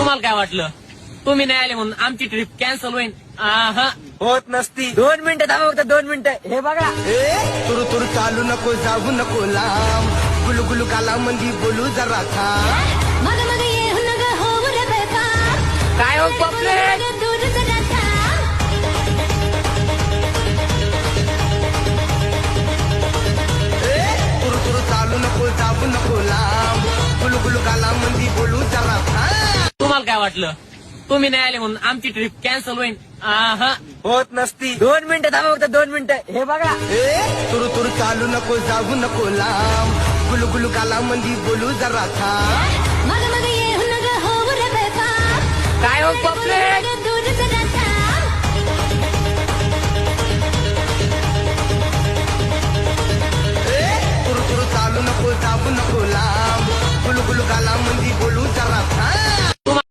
तुम्हाला काय वाटलं तुम्ही नाही आले म्हणून आमची ट्रिप कॅन्सल होईल? होत नसती. 2 मिनिटं थांबा फक्त 2 मिनिटं. हे बघा तुरु तुरु चालू नको जाऊ नको लांब गुलू गुलू काला मंदी बोलू जरा थांब. मग मग येऊ नग होऊ रे बेकार काय हो पॉपलेट दूर जरा थांब. तुरु तुरु चालू नको जाऊ नको लांब गुलू गुलू काला मंदी बोलू जरा थांब. तुम्हाला काय वाटलं तुम्ही नाही आले म्हणून आमची ट्रिप कॅन्सल होईल? होत नसती. 2 मिनिटं थांबा फक्त 2 मिनिटं. हे बघा तुरु तुरु चालू नको जाऊ नको लांब गुलू गुलू काला मंदी बोलू जरा थांब.